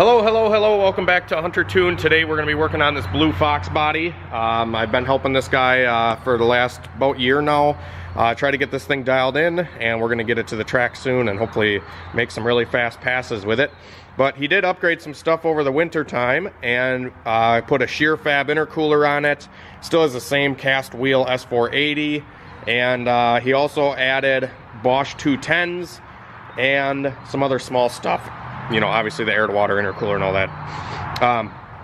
Hello, welcome back to Hunter Tune. Today we're going to be working on this Blue Fox body. I've been helping this guy for the last about year now. Try to get this thing dialed in, and we're going to get it to the track soon and hopefully make some really fast passes with it. But he did upgrade some stuff over the winter time and put a Shear fab intercooler on it. Still has the same cast wheel S480, and he also added Bosch 210s and some other small stuff. You know, obviously the air-to-water intercooler and all that.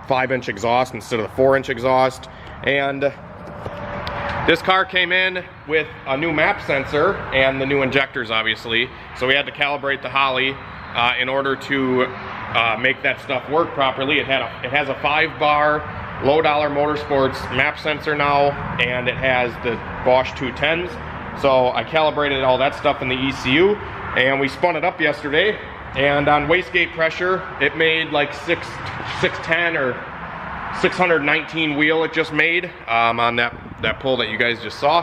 5-inch exhaust instead of the 4-inch exhaust. And this car came in with a new map sensor and the new injectors, obviously. So we had to calibrate the Holley in order to make that stuff work properly. It has a 5-bar low-dollar motorsports map sensor now, and it has the Bosch 210s. So I calibrated all that stuff in the ECU, and we spun it up yesterday. And on wastegate pressure, it made like 610 or 619 wheel it just made on that pull that you guys just saw.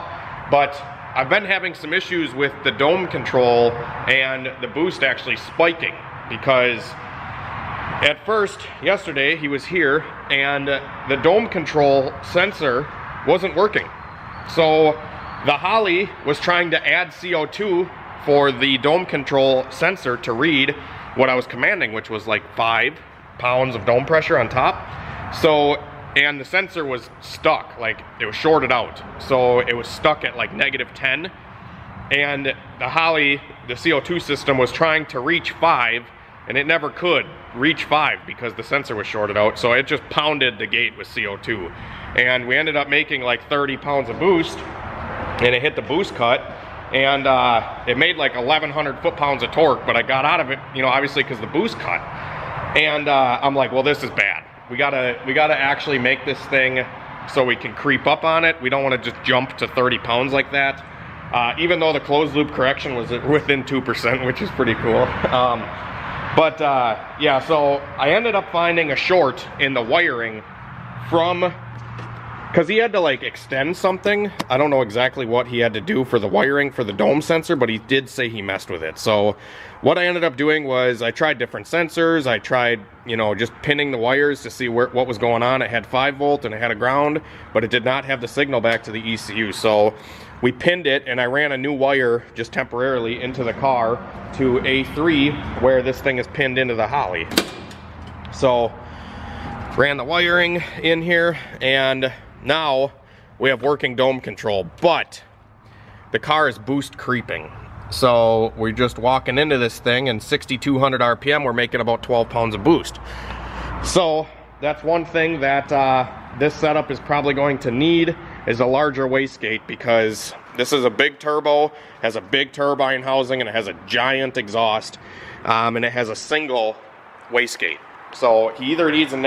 But I've been having some issues with the dome control and the boost actually spiking, because at first, yesterday, he was here and the dome control sensor wasn't working. So the Holley was trying to add CO2 for the dome control sensor to read what I was commanding, which was like 5 pounds of dome pressure on top. So, and the sensor was stuck, like it was shorted out. So it was stuck at like -10. And the Holley, the CO2 system, was trying to reach 5, and it never could reach 5 because the sensor was shorted out. So it just pounded the gate with CO2. And we ended up making like 30 pounds of boost, and it hit the boost cut. And it made like 1,100 foot-pounds of torque, but I got out of it, you know, obviously because the boost cut. And I'm like, well, this is bad. We gotta actually make this thing so we can creep up on it. We don't want to just jump to 30 pounds like that. Even though the closed loop correction was within 2%, which is pretty cool. Yeah, so I ended up finding a short in the wiring from, because he had to like extend something. I don't know exactly what he had to do for the wiring for the dome sensor, but he did say he messed with it. So what I ended up doing was I tried different sensors. I tried, you know, just pinning the wires to see what was going on. It had 5 volt and it had a ground, but it did not have the signal back to the ECU. So we pinned it, and I ran a new wire just temporarily into the car to A3 where this thing is pinned into the Holley. So ran the wiring in here, and now we have working dome control, but the car is boost creeping. So we're just walking into this thing, and 6,200 RPM, we're making about 12 pounds of boost. So that's one thing that this setup is probably going to need, is a larger wastegate, because this is a big turbo, has a big turbine housing, and it has a giant exhaust, and it has a single wastegate. So he either needs to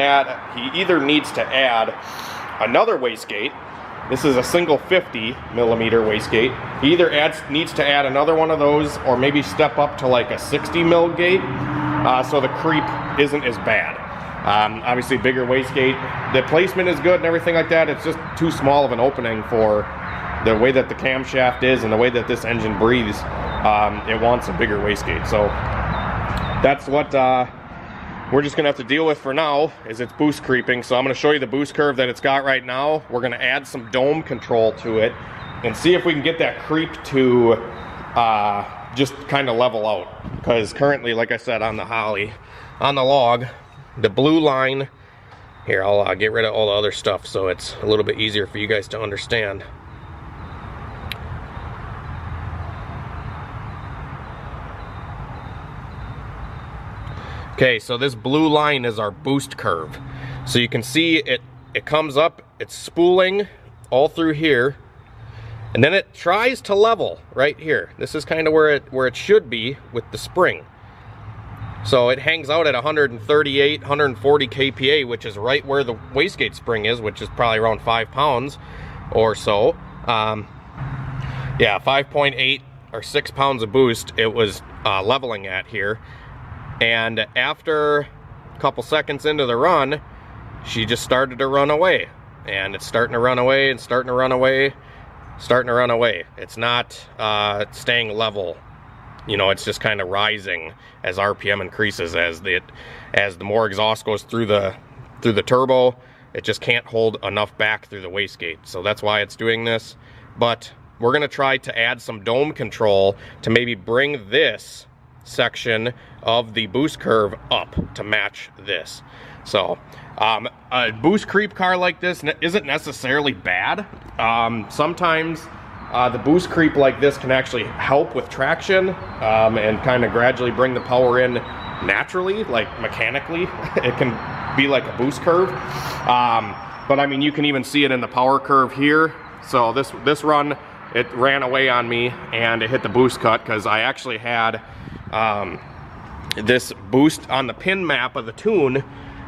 add another wastegate. This is a single 50 millimeter wastegate. He either needs to add another one of those, or maybe step up to like a 60 mil gate, so the creep isn't as bad. Obviously bigger wastegate. The placement is good and everything like that. It's just too small of an opening for the way that the camshaft is and the way that this engine breathes. It wants a bigger wastegate. So that's what we're just gonna have to deal with for now, is it's boost creeping. So I'm gonna show you the boost curve that it's got right now. We're gonna add some dome control to it and see if we can get that creep to just kind of level out. Because currently, like I said, on the Holley, on the log, the blue line, here, I'll get rid of all the other stuff so it's a little bit easier for you guys to understand. Okay, so this blue line is our boost curve. So you can see it comes up, it's spooling all through here, and then it tries to level right here. This is kind of where it should be with the spring. So it hangs out at 138, 140 kPa, which is right where the wastegate spring is, which is probably around 5 pounds or so. Yeah, 5.8 or 6 pounds of boost it was leveling at here. And after a couple seconds into the run, she just started to run away. And it's starting to run away and starting to run away, starting to run away. It's not staying level you know, it's just kind of rising as RPM increases, as the more exhaust goes through the turbo. It just can't hold enough back through the wastegate, so that's why it's doing this. But we're going to try to add some dome control to maybe bring this section of the boost curve up to match this. So a boost creep car like this isn't necessarily bad. Sometimes the boost creep like this can actually help with traction and kind of gradually bring the power in naturally, like mechanically. It can be like a boost curve. But I mean, you can even see it in the power curve here. So this run, it ran away on me and it hit the boost cut because I actually had this boost on the pin map of the tune.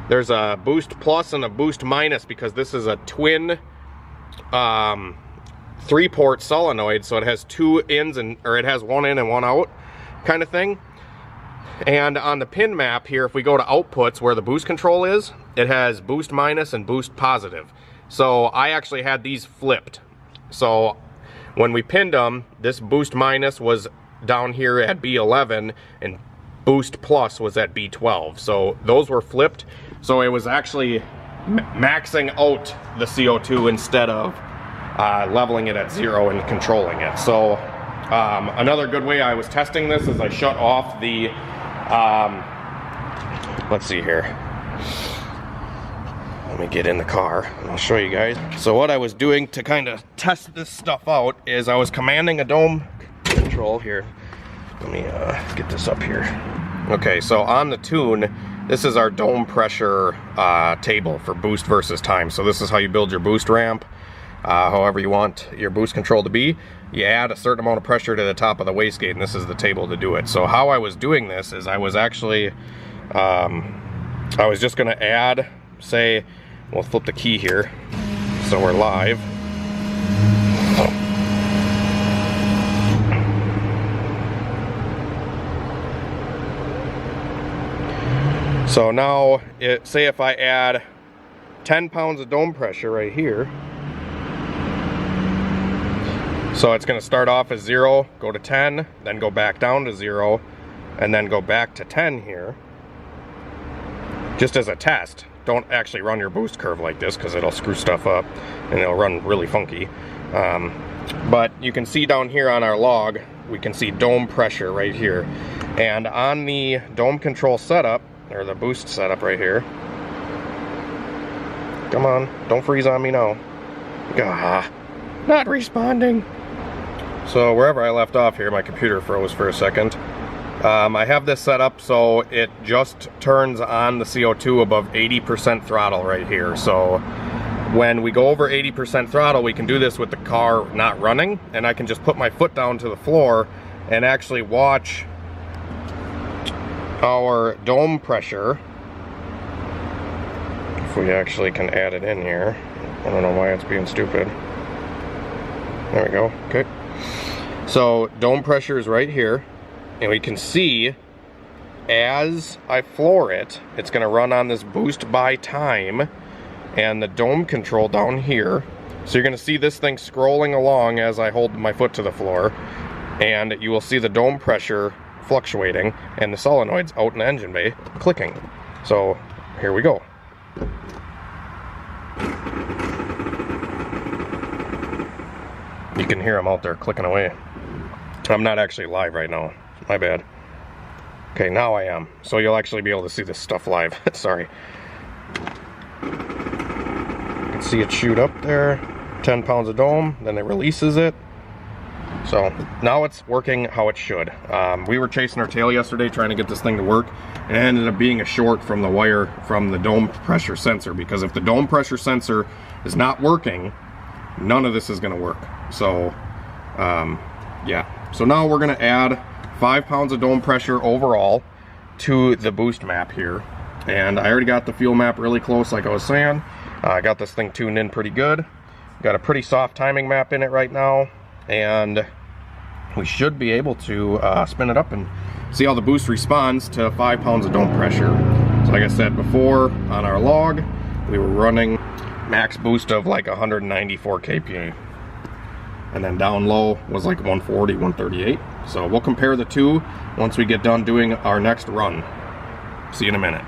There's a boost plus and a boost minus because this is a twin 3-port solenoid, so it has 2 ins or it has 1 in and 1 out kind of thing. And on the pin map here, if we go to outputs where the boost control is, it has boost minus and boost positive. So I actually had these flipped. So when we pinned them, this boost minus was down here at B11 and boost plus was at B12. So those were flipped. So it was actually maxing out the CO2 instead of leveling it at 0 and controlling it. So another good way I was testing this is I shut off the, let's see here. Let me get in the car and I'll show you guys. So what I was doing to kind of test this stuff out is I was commanding a dome control here. Let me get this up here. Okay, so on the tune, this is our dome pressure table for boost versus time. So this is how you build your boost ramp, however you want your boost control to be. You add a certain amount of pressure to the top of the wastegate, and this is the table to do it. So how I was doing this is I was actually, I was just gonna add, say, we'll flip the key here, so we're live. So now, say if I add 10 pounds of dome pressure right here, so it's going to start off as 0, go to 10, then go back down to 0, and then go back to 10 here, just as a test. Don't actually run your boost curve like this because it'll screw stuff up and it'll run really funky. But you can see down here on our log, we can see dome pressure right here. And on the dome control setup, or the boost setup right here. Come on, don't freeze on me now. Not responding. So wherever I left off here, my computer froze for a second. I have this set up so it just turns on the CO2 above 80% throttle right here. So when we go over 80% throttle, we can do this with the car not running, and I can just put my foot down to the floor and actually watch our dome pressure. If we actually can add it in here. I don't know why it's being stupid. There we go. Okay. So dome pressure is right here, and we can see as I floor it, it's going to run on this boost by time and the dome control down here. So you're going to see this thing scrolling along as I hold my foot to the floor, and you will see the dome pressure fluctuating and the solenoids out in the engine bay clicking. So here we go. You can hear them out there clicking away. I'm not actually live right now. My bad. Okay, now I am. So you'll actually be able to see this stuff live. Sorry. You can see it shoot up there. 10 pounds of dome. Then it releases it. So now it's working how it should. We were chasing our tail yesterday trying to get this thing to work, and it ended up being a short from the wire from the dome pressure sensor, because if the dome pressure sensor is not working, none of this is going to work. So yeah, so now we're going to add 5 pounds of dome pressure overall to the boost map here, and I already got the fuel map really close, like I was saying. I got this thing tuned in pretty good. Got a pretty soft timing map in it right now, and we should be able to spin it up and see how the boost responds to 5 pounds of dome pressure. So like I said before, on our log, we were running max boost of like 194 kPa. And then down low was like 140, 138. So we'll compare the two once we get done doing our next run. See you in a minute.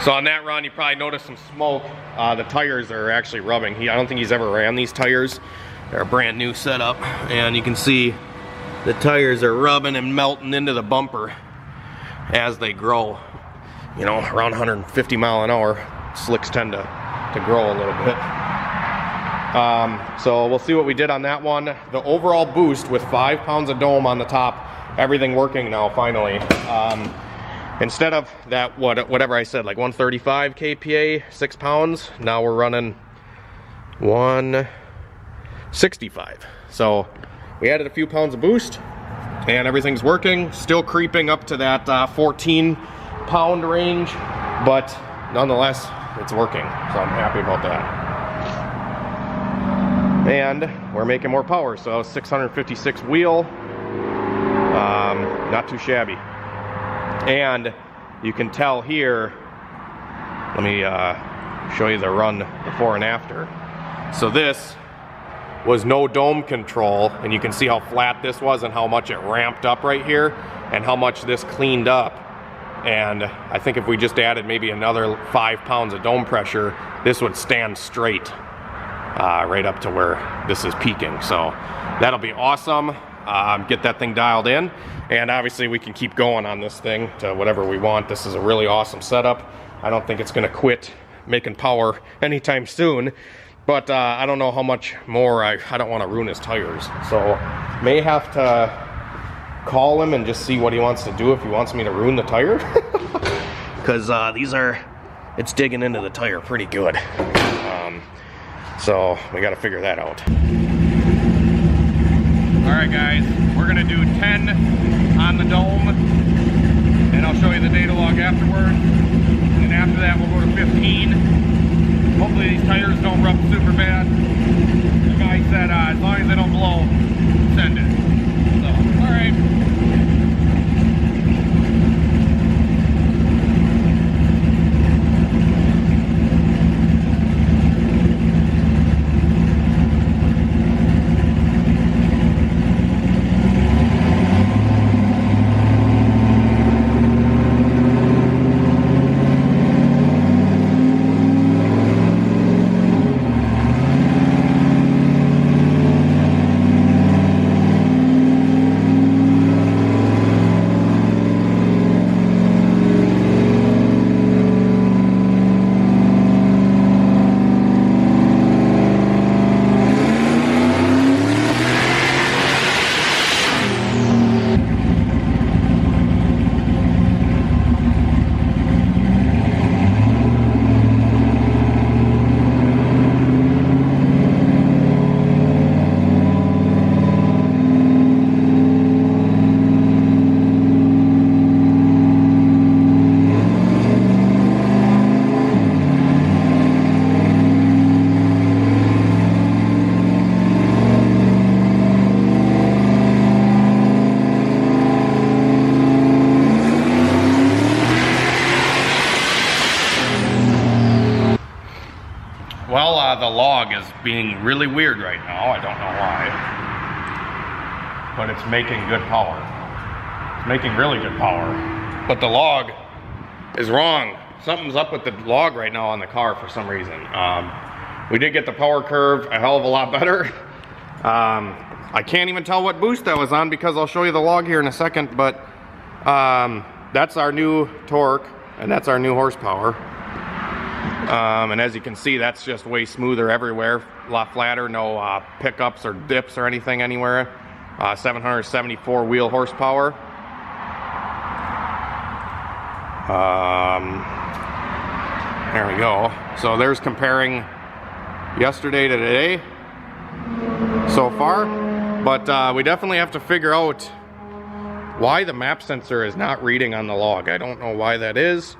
So on that run, you probably noticed some smoke. The tires are actually rubbing. I don't think he's ever ran these tires. They're a brand new setup, and you can see the tires are rubbing and melting into the bumper as they grow. You know, around 150 mile an hour, slicks tend to grow a little bit. So we'll see what we did on that one. The overall boost with 5 pounds of dome on the top, everything working now finally. Instead of that, whatever I said, like 135 kPa, 6 pounds, now we're running 165. So we added a few pounds of boost and everything's working. Still creeping up to that 14 pound range, but nonetheless, it's working. So I'm happy about that. And we're making more power, so 656 wheel, not too shabby. And you can tell here, let me show you the run before and after. So this was no dome control, and you can see how flat this was and how much it ramped up right here and how much this cleaned up. And I think if we just added maybe another 5 pounds of dome pressure, this would stand straight right up to where this is peaking. So that'll be awesome. Get that thing dialed in, and obviously we can keep going on this thing to whatever we want. This is a really awesome setup. I don't think it's going to quit making power anytime soon, but I don't know how much more. I don't want to ruin his tires, so may have to call him and just see what he wants to do, if he wants me to ruin the tire, because it's digging into the tire pretty good. So we got to figure that out. Alright guys, we're going to do 10 on the dome, and I'll show you the data log afterwards, and after that we'll go to 15. Hopefully these tires don't rub super bad. The guy said as long as they don't blow, send it. So, alright. Well, the log is being really weird right now. I don't know why. But it's making good power. It's making really good power. But the log is wrong. Something's up with the log right now on the car for some reason. We did get the power curve a hell of a lot better. I can't even tell what boost that was on because I'll show you the log here in a second, but that's our new torque and that's our new horsepower. And as you can see, that's just way smoother everywhere, a lot flatter, no pickups or dips or anything anywhere. 774 wheel horsepower. There we go. So there's comparing yesterday to today so far, but we definitely have to figure out why the map sensor is not reading on the log. I don't know why that is.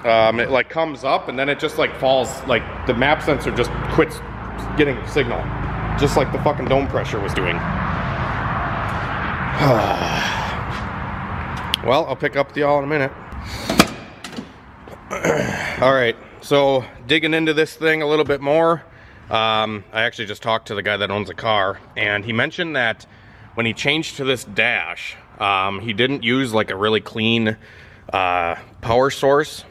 It like comes up and then it just like falls, like the map sensor just quits getting signal, just like the fucking dome pressure was doing. Well, I'll pick up with y'all in a minute. Alright, so digging into this thing a little bit more, I actually just talked to the guy that owns the car, and he mentioned that when he changed to this dash, he didn't use like a really clean power source,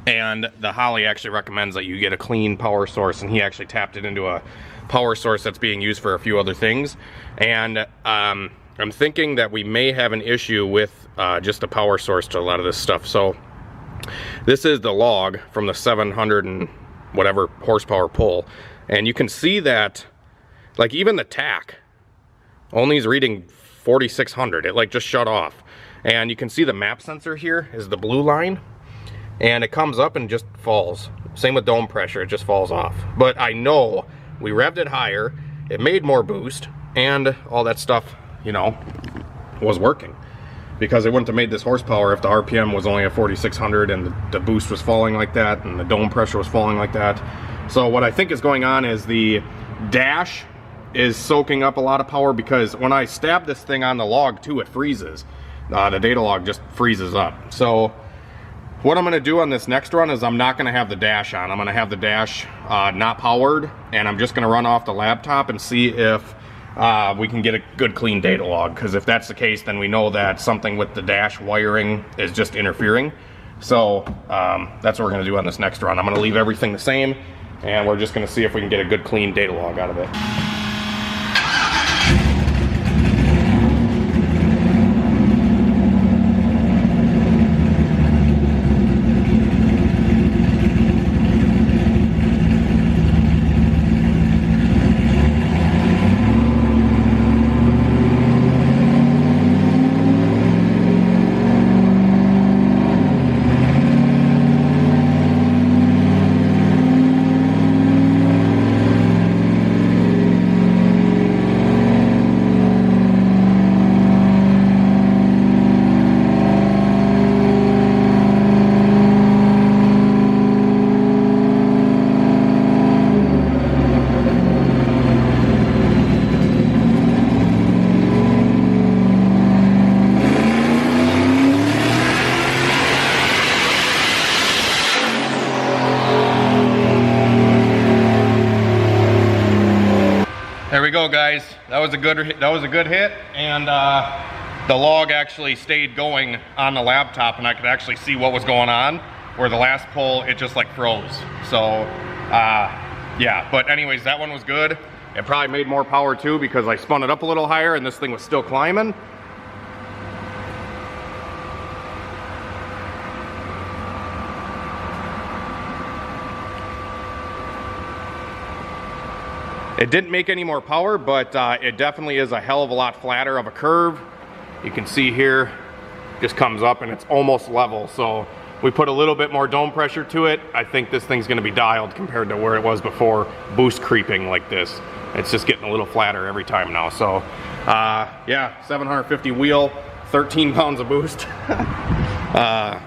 and the Holley actually recommends that you get a clean power source, and he actually tapped it into a power source that's being used for a few other things, and I'm thinking that we may have an issue with just a power source to a lot of this stuff. So this is the log from the 700 and whatever horsepower pull, and you can see that like even the tach only is reading 4600. It like just shut off, and you can see the map sensor here is the blue line, and it comes up and just falls. Same with dome pressure, it just falls off. But I know we revved it higher, it made more boost, and all that stuff, you know, was working, because it wouldn't have made this horsepower if the RPM was only at 4600 and the boost was falling like that and the dome pressure was falling like that. So what I think is going on is the dash is soaking up a lot of power, because when I stab this thing on the log too, it freezes. The data log just freezes up. So what I'm going to do on this next run is I'm not going to have the dash on. I'm going to have the dash not powered, and I'm just going to run off the laptop and see if we can get a good clean data log, because if that's the case, then we know that something with the dash wiring is just interfering. So that's what we're going to do on this next run. I'm going to leave everything the same, and we're just going to see if we can get a good clean data log out of it. There we go, guys. That was a good hit, and the log actually stayed going on the laptop, and I could actually see what was going on. Where the last pull, it just like froze. So yeah, but anyways, that one was good. It probably made more power too, because I spun it up a little higher and this thing was still climbing. It didn't make any more power, but it definitely is a hell of a lot flatter of a curve. You can see here, just comes up and it's almost level. So we put a little bit more dome pressure to it. I think this thing's gonna be dialed compared to where it was before, boost creeping like this. It's just getting a little flatter every time now. So yeah, 750 wheel, 13 pounds of boost.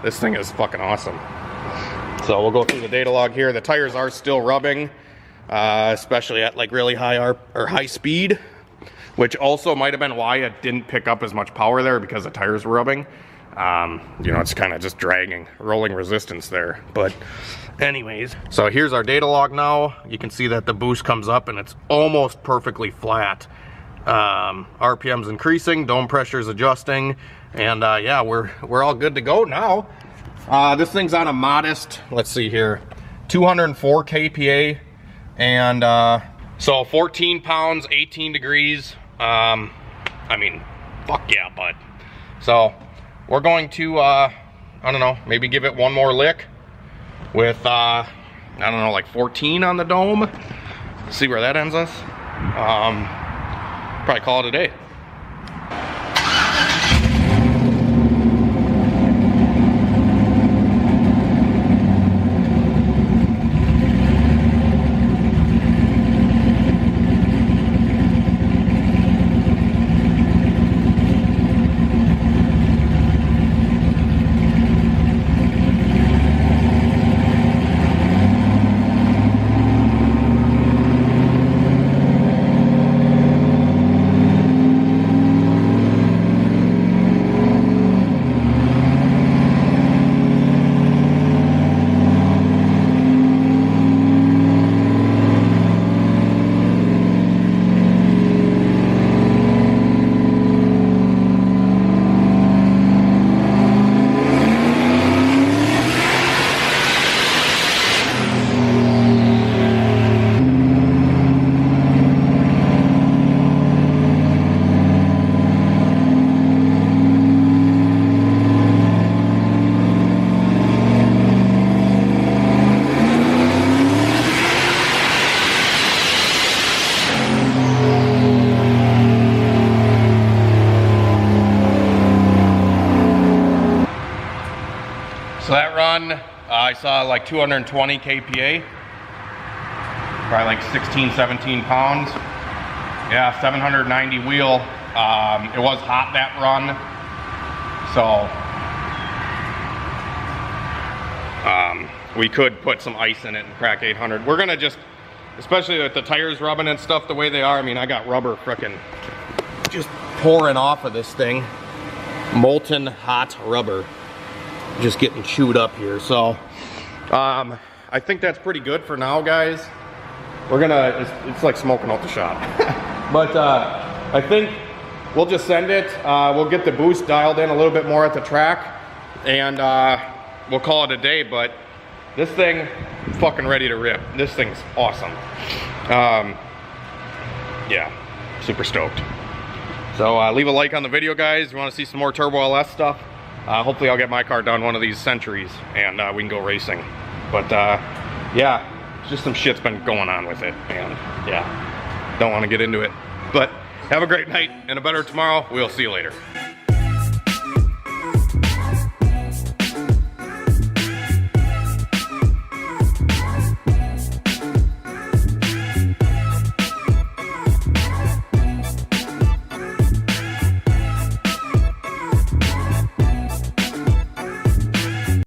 This thing is fucking awesome. So we'll go through the data log here. The tires are still rubbing. Especially at like really high high speed, which also might have been why it didn't pick up as much power there, because the tires were rubbing. You know, it's kind of just dragging, rolling resistance there. But anyways, so here's our data log now. You can see that the boost comes up and it's almost perfectly flat. RPM's increasing, dome pressure's adjusting, and yeah, we're all good to go now. This thing's on a modest, let's see here, 204 kPa. And so 14 pounds, 18 degrees. I mean, fuck yeah, bud. So we're going to, I don't know, maybe give it one more lick with, I don't know, like 14 on the dome. See where that ends us. Probably call it a day. So that run, I saw like 220 kPa, probably like 16, 17 pounds. Yeah, 790 wheel. It was hot that run, so we could put some ice in it and crack 800. We're gonna just, especially with the tires rubbing and stuff the way they are, I mean, I got rubber frickin' just pouring off of this thing. Molten hot rubber. Just getting chewed up here. So I think that's pretty good for now, guys. We're gonna, it's like smoking out the shop. But I think we'll just send it. We'll get the boost dialed in a little bit more at the track, and we'll call it a day. But this thing, fucking ready to rip. This thing's awesome. Yeah, super stoked. So leave a like on the video, guys. You want to see some more Turbo LS stuff? Hopefully I'll get my car down one of these Centuries and we can go racing. But yeah, just some shit's been going on with it, and yeah, don't want to get into it. But have a great night and a better tomorrow. We'll see you later.